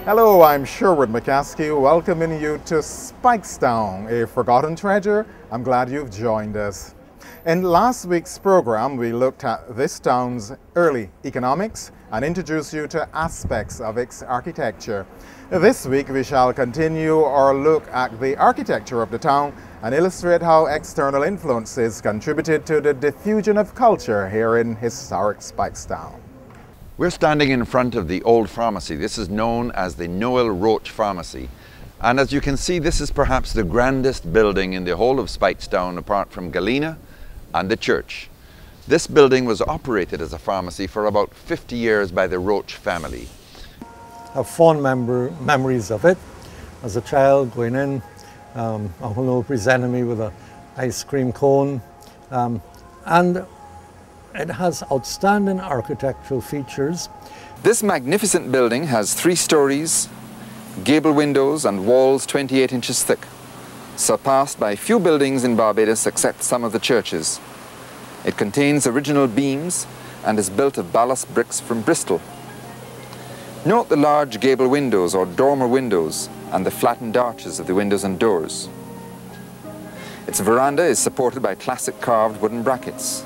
Hello, I'm Sherwood McCaskey, welcoming you to Speightstown, a forgotten treasure. I'm glad you've joined us. In last week's program, we looked at this town's early economics and introduced you to aspects of its architecture. This week, we shall continue our look at the architecture of the town and illustrate how external influences contributed to the diffusion of culture here in historic Speightstown. We're standing in front of the old pharmacy. This is known as the Noel Roach Pharmacy. And as you can see, this is perhaps the grandest building in the whole of Speightstown apart from Galena and the church. This building was operated as a pharmacy for about 50 years by the Roach family. I have fond memories of it. As a child going in, Uncle presented me with an ice cream cone. And it has outstanding architectural features. This magnificent building has 3 stories, gable windows and walls 28 inches thick, surpassed by few buildings in Barbados except some of the churches. It contains original beams and is built of ballast bricks from Bristol. Note the large gable windows or dormer windows and the flattened arches of the windows and doors. Its veranda is supported by classic carved wooden brackets.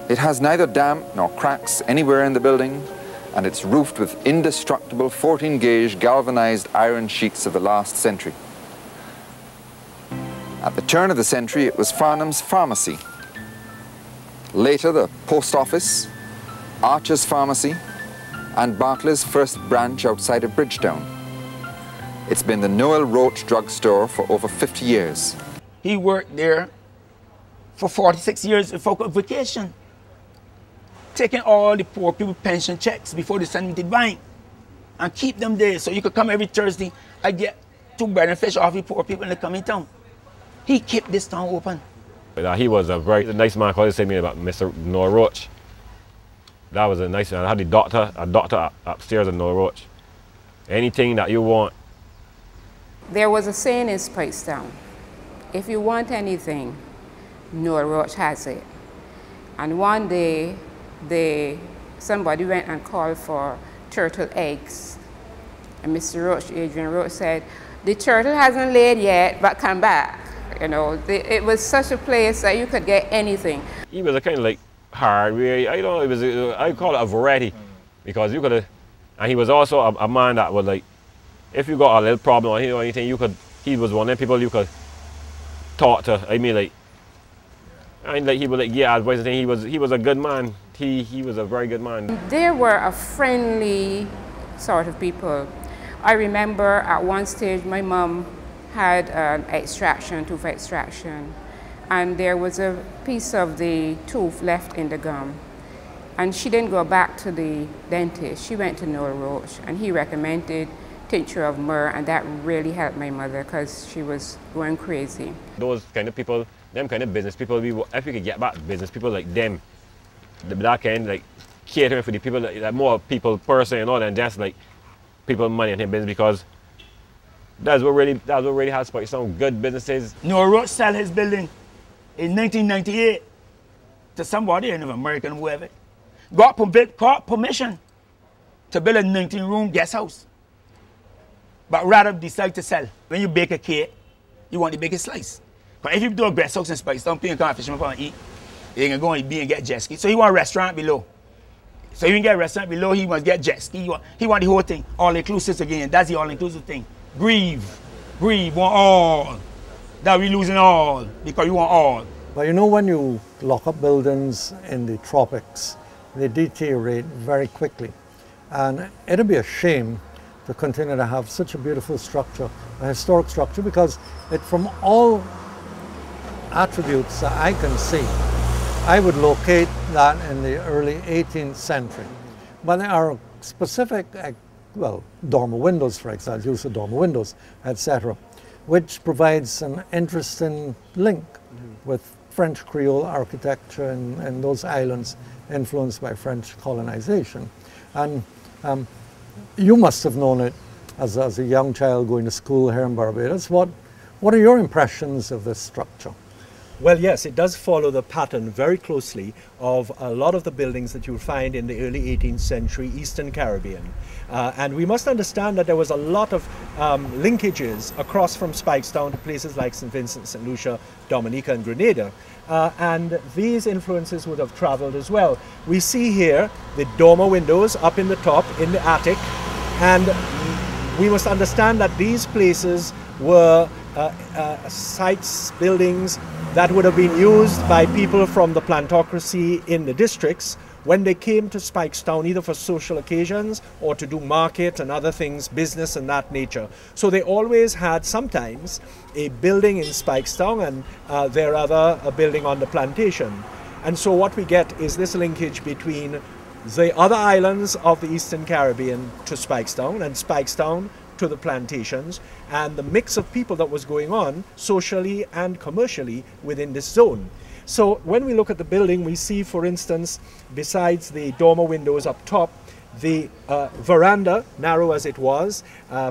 It has neither damp nor cracks anywhere in the building, and it's roofed with indestructible 14-gauge galvanized iron sheets of the last century. At the turn of the century, it was Farnham's Pharmacy. Later, the Post Office, Archer's Pharmacy, and Barclay's first branch outside of Bridgetown. It's been the Noel Roach drugstore for over 50 years. He worked there for 46 years for vacation, taking all the poor people pension checks before they send them to the bank and keep them there so you could come every Thursday and get 2 bread and fish off the poor people in the coming town. He kept this town open. He was a very nice man. He said to me about Mr. Noel Roach. That was a nice man. I had a doctor upstairs in Noel Roach. Anything that you want. There was a saying in Speightstown, if you want anything, Noel Roach has it. And one day, somebody went and called for turtle eggs. And Mr. Roach, Adrian Roach, said, the turtle hasn't laid yet, but come back. You know, it was such a place that you could get anything. He was a kind of like hard, I call it a variety, because you could, and he was also a man that would like, if you got a little problem or anything, he was one of the people you could talk to. I mean, like, and like he would like, yeah, advice and thing. He was a good man. He was a very good man. They were a friendly sort of people. I remember at one stage my mom had an tooth extraction, and there was a piece of the tooth left in the gum. And she didn't go back to the dentist. She went to Noel Roach, and he recommended tincture of myrrh, and that really helped my mother because she was going crazy. Those kind of people, them kind of business people, if we could get back business people like them, that kind like catering for the people, like more people person and all, than just like people money and business, because that's what really has some good businesses. Noel Roach sold his building in 1998 to somebody, an American whoever, got permission to build a 19-room guest house, but rather decide to sell. When you bake a cake, you want the biggest slice. But if you do a guest house in Speightstown, people can't fishermen and eat. They can go and be and get jet ski. So he want a restaurant below. So you can get a restaurant below, he must get jet ski. He want the whole thing, all inclusive again. That's the all-inclusive thing. Grieve, want all. That we losing all because you want all. But you know, when you lock up buildings in the tropics, they deteriorate very quickly. And it'd be a shame to continue to have such a beautiful structure, a historic structure, because from all attributes that I can see, I would locate that in the early 18th century. But there are specific, well, dormer windows, for example, use of dormer windows, etc., which provides an interesting link with French Creole architecture and those islands influenced by French colonization. And you must have known it as a young child going to school here in Barbados. What are your impressions of this structure? Well, yes, it does follow the pattern very closely of a lot of the buildings that you'll find in the early 18th century Eastern Caribbean. And we must understand that there was a lot of linkages across from Speightstown to places like St. Vincent, St. Lucia, Dominica, and Grenada. And these influences would have traveled as well. We see here the dormer windows up in the top, in the attic, and we must understand that these places were sites, buildings that would have been used by people from the plantocracy in the districts when they came to Speightstown, either for social occasions or to do market and other things, business and that nature. So they always had sometimes a building in Speightstown and their other a building on the plantation. And so what we get is this linkage between the other islands of the Eastern Caribbean to Speightstown and Speightstown to the plantations, and the mix of people that was going on socially and commercially within this zone. So when we look at the building, we see, for instance, besides the dormer windows up top, the veranda, narrow as it was,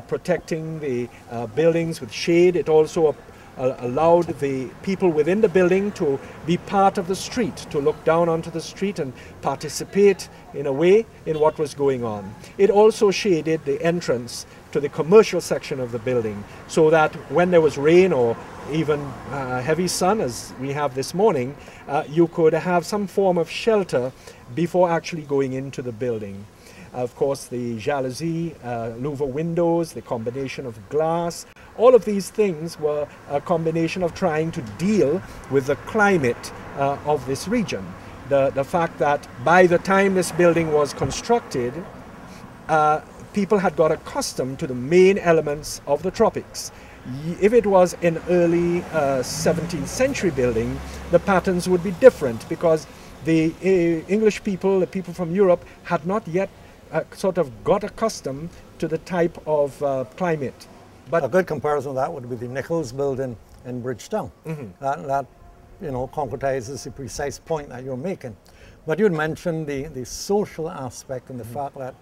protecting the buildings with shade. It also allowed the people within the building to be part of the street, to look down onto the street and participate in a way in what was going on. It also shaded the entrance to the commercial section of the building, so that when there was rain or even heavy sun, as we have this morning, you could have some form of shelter before actually going into the building. Of course, the jalousie, louver windows, the combination of glass, all of these things were a combination of trying to deal with the climate of this region. The fact that by the time this building was constructed, people had got accustomed to the main elements of the tropics. If it was an early 17th century building, the patterns would be different, because the English people, the people from Europe, had not yet sort of got accustomed to the type of climate. But a good comparison of that would be the Nichols building in Bridgetown. That you know, concretizes the precise point that you're making. But you'd mentioned the social aspect and the fact that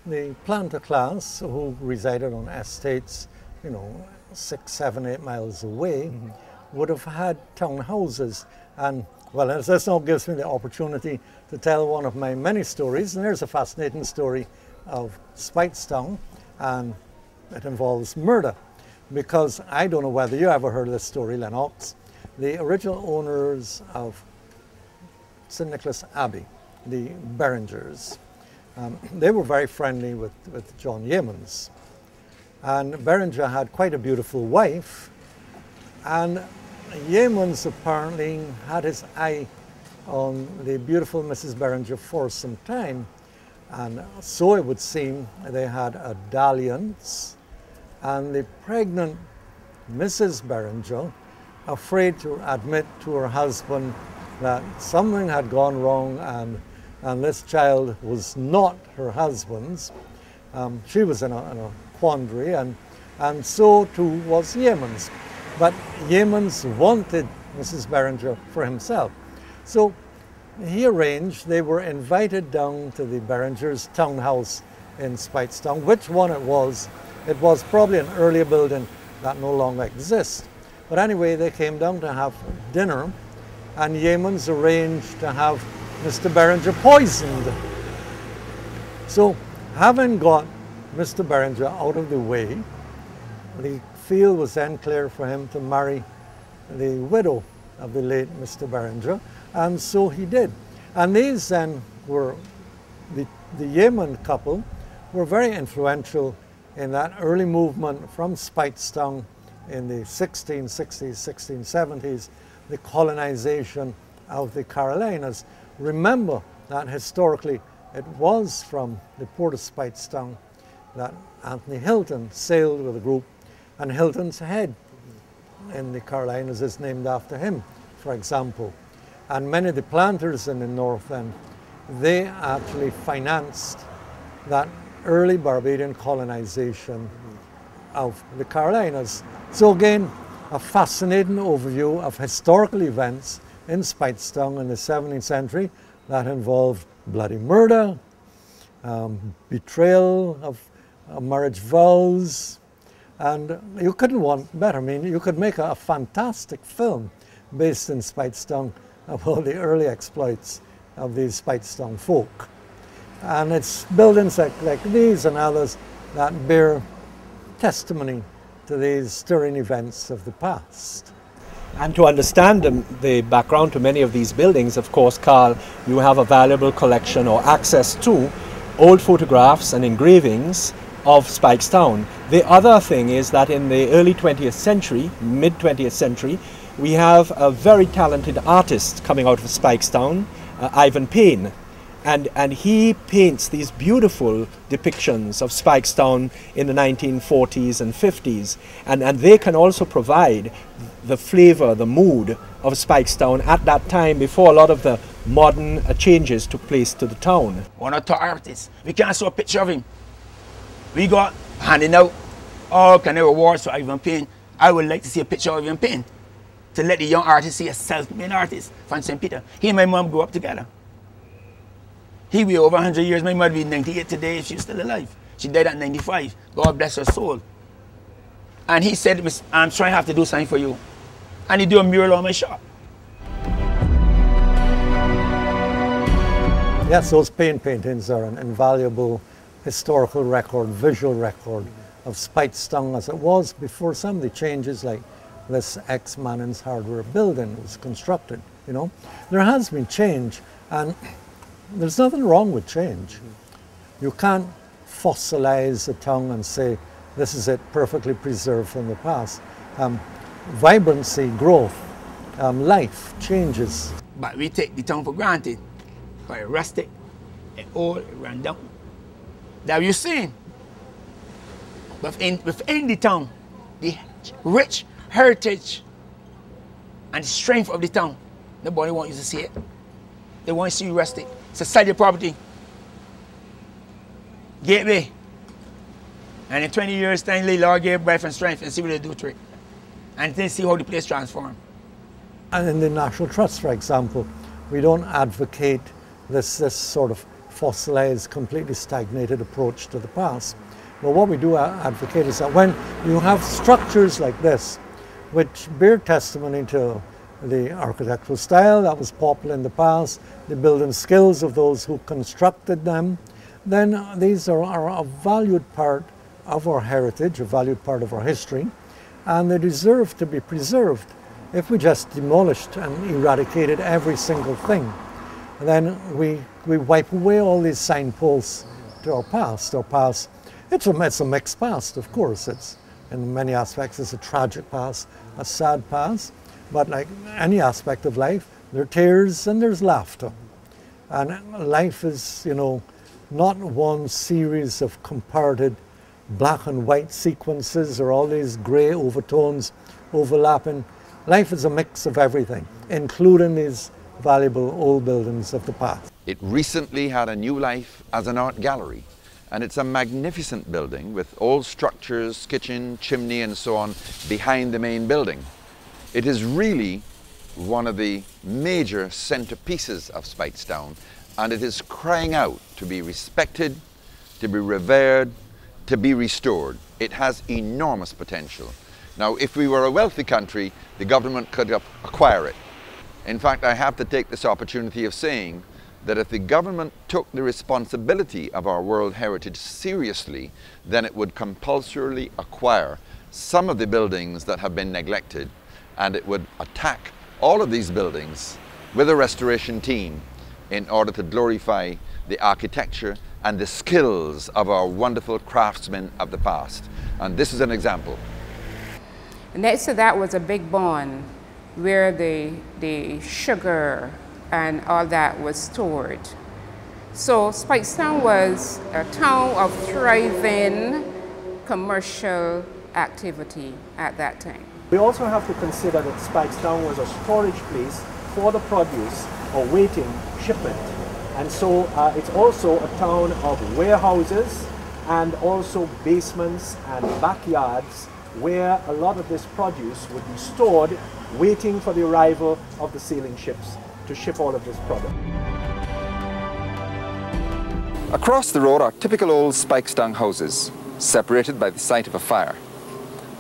the planter class who resided on estates, you know, 6, 7, 8 miles away, would have had townhouses. And well, this now gives me the opportunity to tell one of my many stories. And there's a fascinating story of Speightstown, and it involves murder. Because I don't know whether you ever heard of this story, Lennox. The original owners of St. Nicholas Abbey, the Berringers, they were very friendly with John Yeamans. And Beringer had quite a beautiful wife, and Yeamans apparently had his eye on the beautiful Mrs. Beringer for some time, and so it would seem they had a dalliance, and the pregnant Mrs. Beringer, afraid to admit to her husband that something had gone wrong and this child was not her husband's. She was in a quandary, and so too was Yeamans. But Yeamans wanted Mrs. Beringer for himself. So he arranged, they were invited down to the Beringers' townhouse in Speightstown. Which one it was probably an earlier building that no longer exists. But anyway, they came down to have dinner, and Yeamans arranged to have Mr. Beringer poisoned. So, having got Mr. Beringer out of the way, the field was then clear for him to marry the widow of the late Mr. Beringer, and so he did. And these then were, the Yeaman couple were very influential in that early movement from Speightstown in the 1660s, 1670s, the colonization of the Carolinas. Remember that historically it was from the port of Speightstown that Anthony Hilton sailed with a group, and Hilton's Head in the Carolinas is named after him, for example. And many of the planters in the North End, they actually financed that early Barbadian colonization of the Carolinas. So again, a fascinating overview of historical events in Speightstown in the 17th century that involved bloody murder, betrayal of marriage vows, and you couldn't want better. I mean, you could make a fantastic film based in Speightstown about the early exploits of these Speightstown folk. And it's buildings like these and others that bear testimony to these stirring events of the past. And to understand the background to many of these buildings, of course, Carl, you have a valuable collection or access to old photographs and engravings of Speightstown. The other thing is that in the early 20th century, mid 20th century, we have a very talented artist coming out of Speightstown, Ivan Payne. And he paints these beautiful depictions of Speightstown in the 1940s and 50s. And they can also provide the flavor, the mood of Speightstown at that time before a lot of the modern changes took place to the town. One of the artists, we can't show a picture of him. We got handing out all kind of awards for Ivan Payne. I would like to see a picture of Ivan Payne to let the young artist see a self-made artist from St. Peter. He and my mom grew up together. He be over 100 years. My mother be 98 today if she's still alive. She died at 95. God bless her soul. And he said, I'm trying to have to do something for you. And he do a mural on my shop. Yes, those Payne paintings are an invaluable historical record, visual record of Speightstown as it was before some of the changes like this ex-Manning's hardware building was constructed, you know. There has been change, and there's nothing wrong with change. You can't fossilize a town and say, this is it, perfectly preserved from the past. Vibrancy, growth, life changes. But we take the town for granted. Quite rustic, and old, and run down. That you're seeing. Within the town, the rich heritage and the strength of the town, nobody wants you to see it. They want to see you rustic. It's a side of property. Gateway. And in 20 years' time, lay Lord gave breath and strength and see what they do to it. And then see how the place transforms. And in the National Trust, for example, we don't advocate this sort of fossilized, completely stagnated approach to the past. But what we do advocate is that when you have structures like this, which bear testimony to the architectural style that was popular in the past, the building skills of those who constructed them, then these are a valued part of our heritage, a valued part of our history, and they deserve to be preserved. If we just demolished and eradicated every single thing, then we wipe away all these signposts to our past. Our past, it's a mixed past, of course. It's, in many aspects, it's a tragic past, a sad past. But like any aspect of life, there are tears and there's laughter. And life is, you know, not one series of comparative black and white sequences or all these gray overtones overlapping. Life is a mix of everything, including these valuable old buildings of the past. It recently had a new life as an art gallery, and it's a magnificent building with old structures, kitchen, chimney and so on behind the main building. It is really one of the major centerpieces of Speightstown, and it is crying out to be respected, to be revered, to be restored. It has enormous potential. Now, if we were a wealthy country, the government could acquire it. In fact, I have to take this opportunity of saying that if the government took the responsibility of our World Heritage seriously, then it would compulsorily acquire some of the buildings that have been neglected, and it would attack all of these buildings with a restoration team in order to glorify the architecture and the skills of our wonderful craftsmen of the past. And this is an example. Next to that was a big barn where the sugar and all that was stored. So Speightstown was a town of thriving commercial activity at that time. We also have to consider that Speightstown was a storage place for the produce or waiting shipment. And so it's also a town of warehouses and also basements and backyards where a lot of this produce would be stored waiting for the arrival of the sailing ships to ship all of this product. Across the road are typical old Speightstown houses, separated by the site of a fire.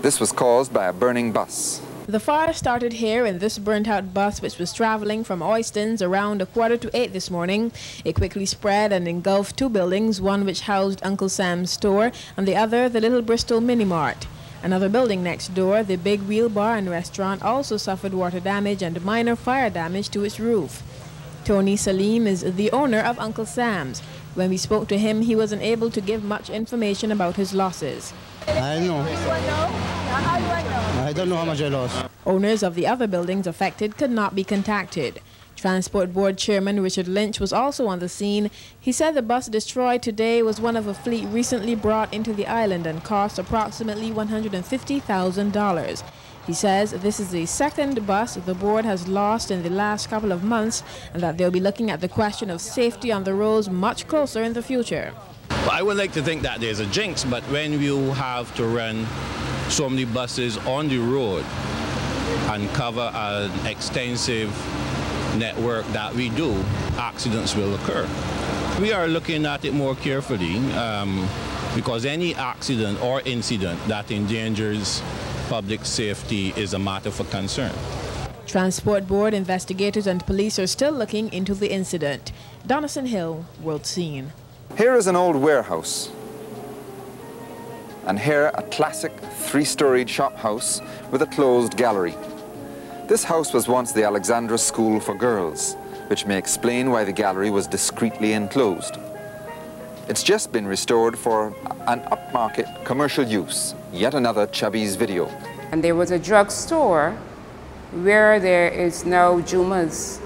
This was caused by a burning bus. The fire started here in this burnt-out bus, which was traveling from Oystons around 7:45 this morning. It quickly spread and engulfed two buildings, one which housed Uncle Sam's store and the other the Little Bristol Mini Mart. Another building next door, the Big Wheel Bar and Restaurant, also suffered water damage and minor fire damage to its roof. Tony Salim is the owner of Uncle Sam's. When we spoke to him, he wasn't able to give much information about his losses. I know. I don't know how much I lost. Owners of the other buildings affected could not be contacted. Transport Board Chairman Richard Lynch was also on the scene. He said the bus destroyed today was one of a fleet recently brought into the island and cost approximately $150,000. He says this is the second bus the board has lost in the last couple of months and that they'll be looking at the question of safety on the roads much closer in the future. Well, I would like to think that there's a jinx, but when you have to run so many buses on the road and cover an extensive network that we do, accidents will occur. We are looking at it more carefully because any accident or incident that endangers public safety is a matter for concern. Transport Board investigators and police are still looking into the incident. Donison Hill, World Scene. Here is an old warehouse, and here a classic three-storied shop house with a closed gallery. This house was once the Alexandra School for Girls, which may explain why the gallery was discreetly enclosed. It's just been restored for an upmarket commercial use. Yet another Chubby's video. And there was a drugstore where there is now Juma's.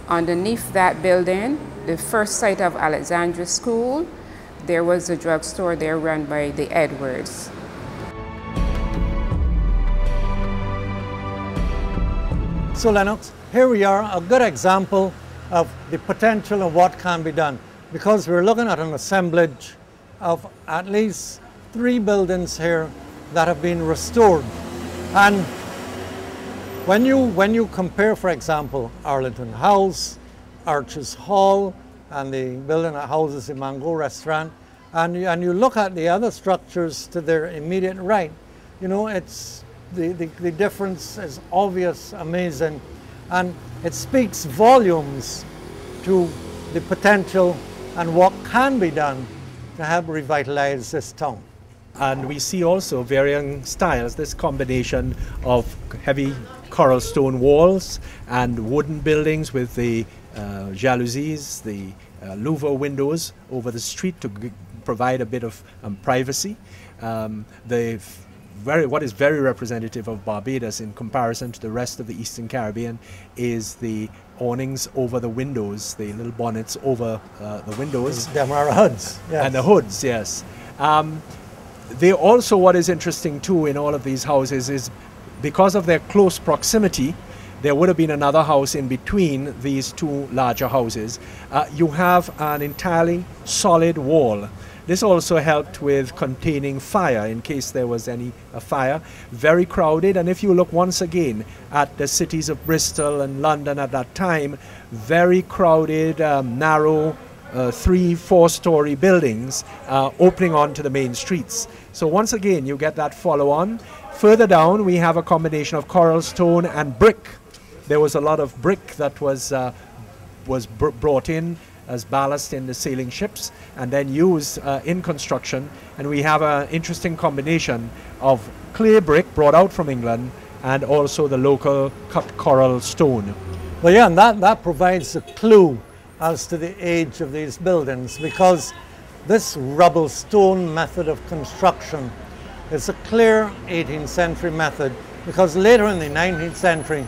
Underneath that building, the first site of Alexandra School, there was a drugstore there run by the Edwards. So Lennox, here we are, a good example of the potential of what can be done, because we're looking at an assemblage of at least 3 buildings here that have been restored. And when you compare, for example, Arlington House, Arches Hall, and the building that houses the Mango Restaurant, and you look at the other structures to their immediate right, you know, it's the difference is obvious, amazing, and it speaks volumes to the potential and what can be done to help revitalize this town. And we see also varying styles, this combination of heavy coral stone walls and wooden buildings with the jalousies, the louver windows over the street to provide a bit of privacy. What is very representative of Barbados in comparison to the rest of the Eastern Caribbean is the awnings over the windows, the little bonnets over the windows. Them are hoods, yes. And the hoods, yes. They also, what is interesting too in all of these houses is because of their close proximity, there would have been another house in between these two larger houses. You have an entirely solid wall. This also helped with containing fire in case there was any fire. Very crowded, and if you look once again at the cities of Bristol and London at that time, very crowded, narrow, 3-4-story buildings opening onto the main streets. So once again, you get that follow-on. Further down, we have a combination of coral stone and brick. There was a lot of brick that was brought in as ballast in the sailing ships and then used in construction. And we have an interesting combination of clay brick brought out from England and also the local cut coral stone. Well, yeah, and that provides a clue as to the age of these buildings, because this rubble stone method of construction is a clear 18th century method, because later in the 19th century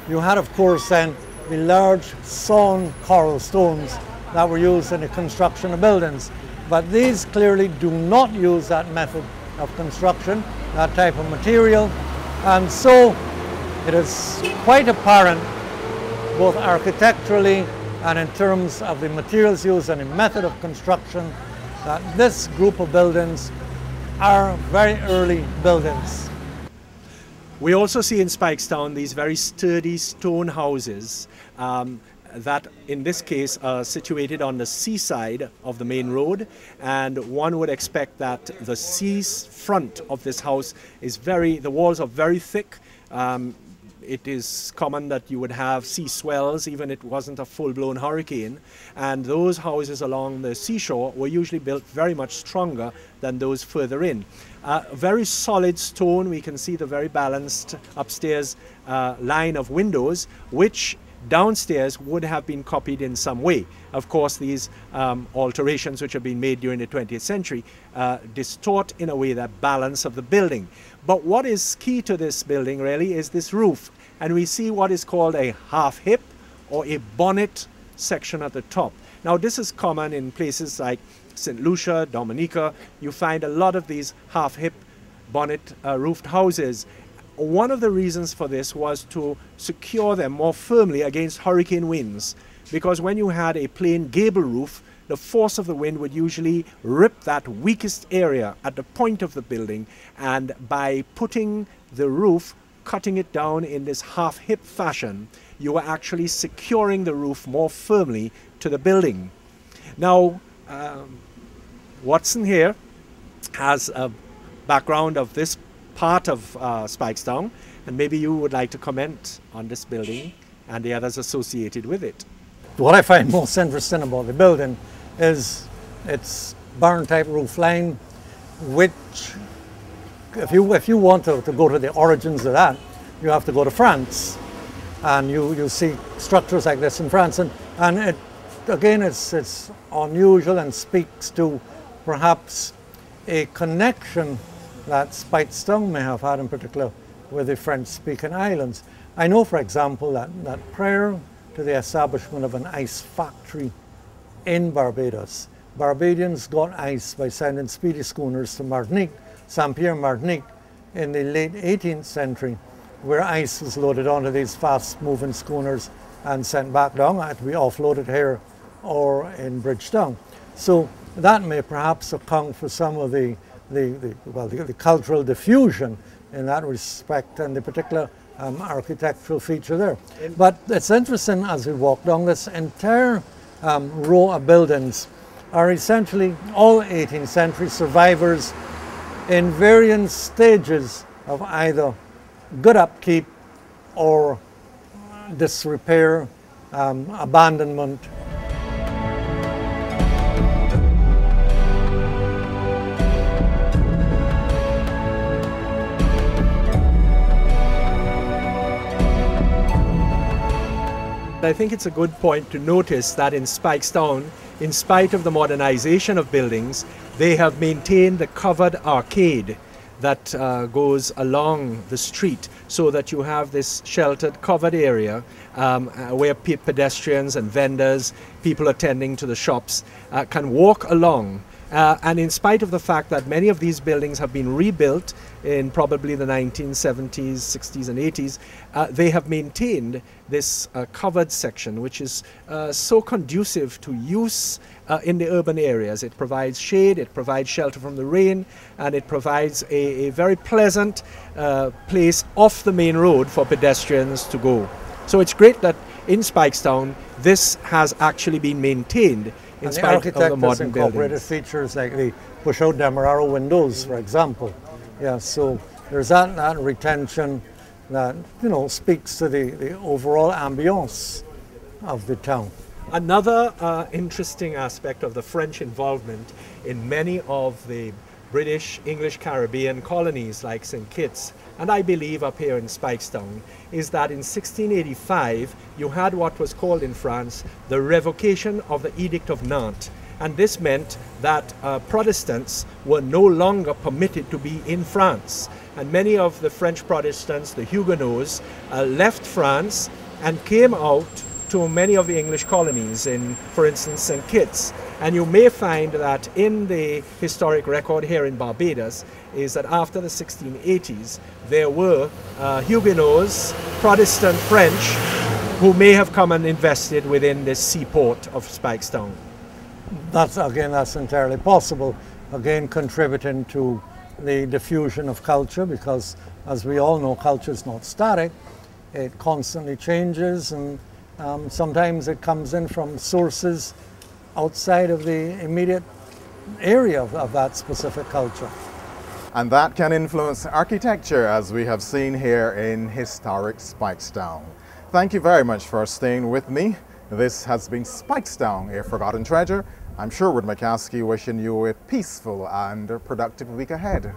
you had, of course, then the large sawn coral stones that were used in the construction of buildings. But these clearly do not use that method of construction, that type of material, and so it is quite apparent, both architecturally and in terms of the materials used and the method of construction, that this group of buildings are very early buildings. We also see in Speightstown these very sturdy stone houses that in this case are situated on the seaside of the main road, and one would expect that the sea front of this house is the walls are very thick, it is common that you would have sea swells, even if it wasn't a full-blown hurricane. And those houses along the seashore were usually built very much stronger than those further in. Very solid stone. We can see the very balanced upstairs line of windows, which downstairs would have been copied in some way. Of course, these alterations which have been made during the 20th century distort in a way that balance of the building. But what is key to this building really is this roof. And we see what is called a half hip or a bonnet section at the top. Now this is common in places like St. Lucia, Dominica. You find a lot of these half hip bonnet roofed houses. One of the reasons for this was to secure them more firmly against hurricane winds, because when you had a plain gable roof, the force of the wind would usually rip that weakest area at the point of the building, and by putting the roof, cutting it down in this half-hip fashion, you were actually securing the roof more firmly to the building. Now, Watson here has a background of this part of Speightstown, and maybe you would like to comment on this building and the others associated with it. What I find most interesting about the building is its barn type roof line, which if you want to go to the origins of that, you have to go to France, and you see structures like this in France, and it again it's unusual and speaks to perhaps a connection that Speightstown may have had in particular with the French-speaking islands. I know, for example, that prior to the establishment of an ice factory in Barbados, Barbadians got ice by sending speedy schooners to Martinique, Saint-Pierre, Martinique, in the late 18th century, where ice was loaded onto these fast-moving schooners and sent back down to be offloaded here or in Bridgetown. So that may perhaps account for some of the cultural diffusion in that respect and the particular architectural feature there. But it's interesting, as we walk down, this entire row of buildings are essentially all 18th century survivors in varying stages of either good upkeep or disrepair, abandonment. I think it's a good point to notice that in Speightstown, in spite of the modernization of buildings, they have maintained the covered arcade that goes along the street, so that you have this sheltered, covered area where pedestrians and vendors, people attending to the shops, can walk along. And in spite of the fact that many of these buildings have been rebuilt in probably the 1970s, 60s and 80s, they have maintained this covered section, which is so conducive to use in the urban areas. It provides shade, it provides shelter from the rain, and it provides a very pleasant place off the main road for pedestrians to go. So it's great that in Speightstown this has actually been maintained in spite of the modern incorporated buildings. features like the push-out Demerara windows, for example. Yeah, so there's that retention that, you know, speaks to the overall ambience of the town. Another interesting aspect of the French involvement in many of the British, English, Caribbean colonies like St. Kitts, and I believe up here in Speightstown, is that in 1685 you had what was called in France the revocation of the Edict of Nantes. And this meant that Protestants were no longer permitted to be in France. And many of the French Protestants, the Huguenots, left France and came out to many of the English colonies in, for instance, St. Kitts. And you may find that in the historic record here in Barbados is that after the 1680s, there were Huguenots, Protestant French, who may have come and invested within this seaport of Speightstown. That's entirely possible. Again, contributing to the diffusion of culture, because as we all know, culture is not static. It constantly changes, and sometimes it comes in from sources outside of the immediate area of that specific culture. And that can influence architecture, as we have seen here in historic Speightstown. Thank you very much for staying with me. This has been Speightstown, a forgotten treasure. I'm Sherwood McCaskey, wishing you a peaceful and productive week ahead.